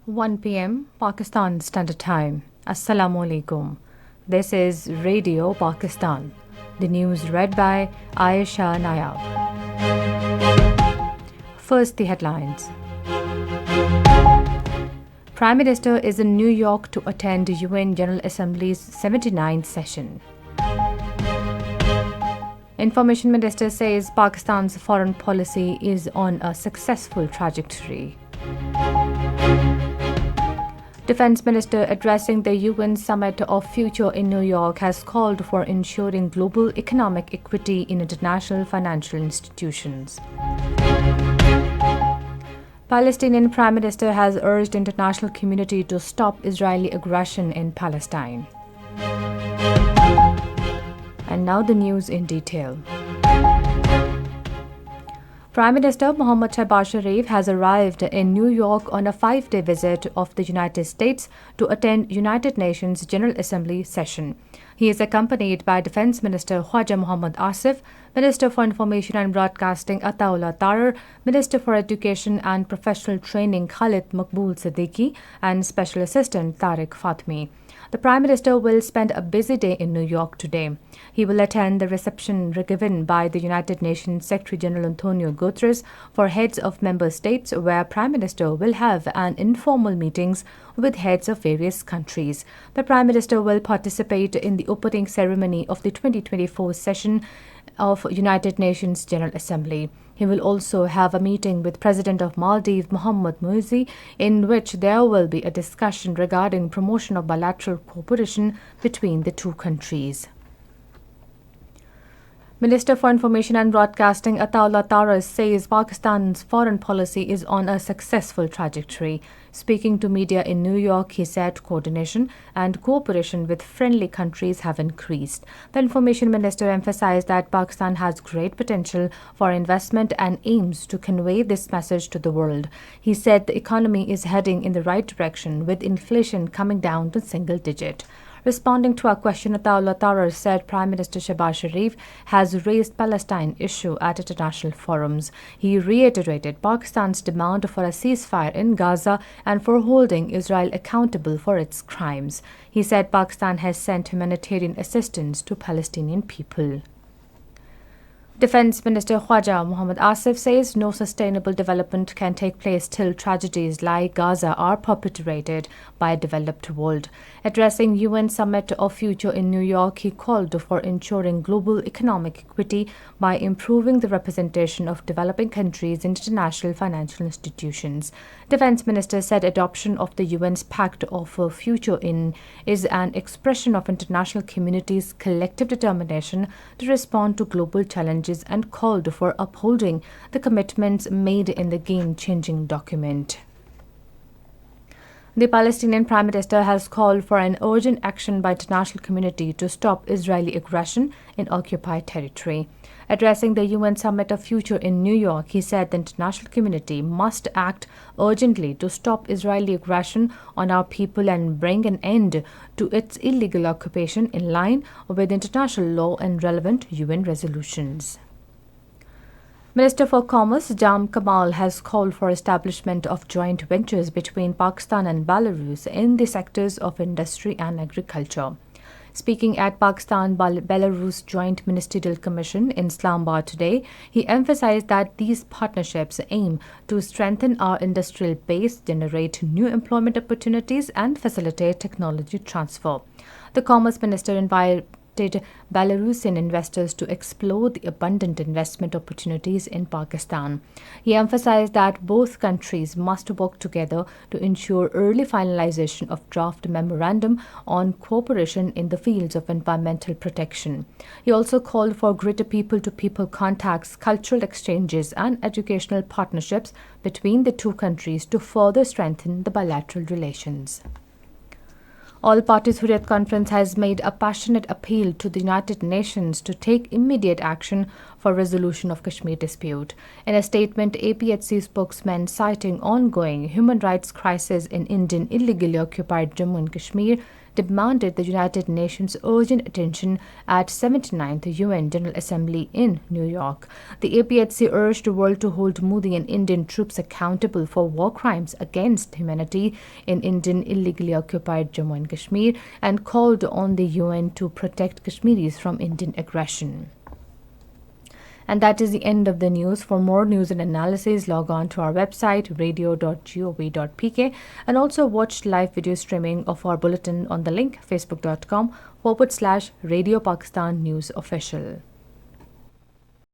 1 p.m. Pakistan Standard Time. Assalamu alaikum. This is Radio Pakistan. The news read by Ayesha Nayab. First, the headlines. Prime Minister is in New York to attend UN General Assembly's 79th session. Information Minister says Pakistan's foreign policy is on a successful trajectory. Defense Minister addressing the UN Summit of Future in New York has called for ensuring global economic equity in international financial institutions. Palestinian Prime Minister has urged international community to stop Israeli aggression in Palestine. And now the news in detail. Prime Minister Mohammad Shehbaz Sharif has arrived in New York on a 5-day visit of the United States to attend United Nations General Assembly session. He is accompanied by Defense Minister Khwaja Mohammad Asif, Minister for Information and Broadcasting Ataullah Tarar, Minister for Education and Professional Training Khalid Maqbool Siddiqui, and Special Assistant Tariq Fatmi. The Prime Minister will spend a busy day in New York today. He will attend the reception given by the United Nations Secretary General Antonio Guterres for heads of member states, where Prime Minister will have an informal meetings with heads of various countries. The Prime Minister will participate in the opening ceremony of the 2024 session of United Nations General Assembly. He will also have a meeting with President of Maldives, Mohamed Muizzi, in which there will be a discussion regarding promotion of bilateral cooperation between the two countries. Minister for Information and Broadcasting Ataullah Tarar says Pakistan's foreign policy is on a successful trajectory. Speaking to media in New York, he said coordination and cooperation with friendly countries have increased. The Information Minister emphasized that Pakistan has great potential for investment and aims to convey this message to the world. He said the economy is heading in the right direction, with inflation coming down to single digit. Responding to a question, Ataullah Tarar said Prime Minister Shehbaz Sharif has raised Palestine issue at international forums. He reiterated Pakistan's demand for a ceasefire in Gaza and for holding Israel accountable for its crimes. He said Pakistan has sent humanitarian assistance to Palestinian people. Defense Minister Khwaja Mohammad Asif says no sustainable development can take place till tragedies like Gaza are perpetrated by a developed world. Addressing UN Summit of Future in New York, he called for ensuring global economic equity by improving the representation of developing countries in international financial institutions. Defense Minister said adoption of the UN's Pact of Future is an expression of international community's collective determination to respond to global challenges and called for upholding the commitments made in the game-changing document. The Palestinian Prime Minister has called for an urgent action by international community to stop Israeli aggression in occupied territory. Addressing the UN Summit of Future in New York, he said the international community must act urgently to stop Israeli aggression on our people and bring an end to its illegal occupation in line with international law and relevant UN resolutions. Minister for Commerce Jam Kamal has called for establishment of joint ventures between Pakistan and Belarus in the sectors of industry and agriculture. Speaking at Pakistan-Belarus Joint Ministerial Commission in Islamabad today, he emphasized that these partnerships aim to strengthen our industrial base, generate new employment opportunities, and facilitate technology transfer. The Commerce Minister invited Belarusian investors to explore the abundant investment opportunities in Pakistan. He emphasized that both countries must work together to ensure early finalization of draft memorandum on cooperation in the fields of environmental protection. He also called for greater people-to-people contacts, cultural exchanges, and educational partnerships between the two countries to further strengthen the bilateral relations. All Parties Hurriyat Conference has made a passionate appeal to the United Nations to take immediate action for resolution of Kashmir dispute. In a statement, APHC spokesman citing ongoing human rights crisis in Indian illegally occupied Jammu and Kashmir demanded the United Nations urgent attention at 79th UN General Assembly in New York. The APHC urged the world to hold Modi and Indian troops accountable for war crimes against humanity in Indian illegally occupied Jammu and Kashmir and called on the UN to protect Kashmiris from Indian aggression. And that is the end of the news. For more news and analysis, log on to our website, radio.gov.pk, and also watch live video streaming of our bulletin on the link facebook.com/Radio Pakistan News Official.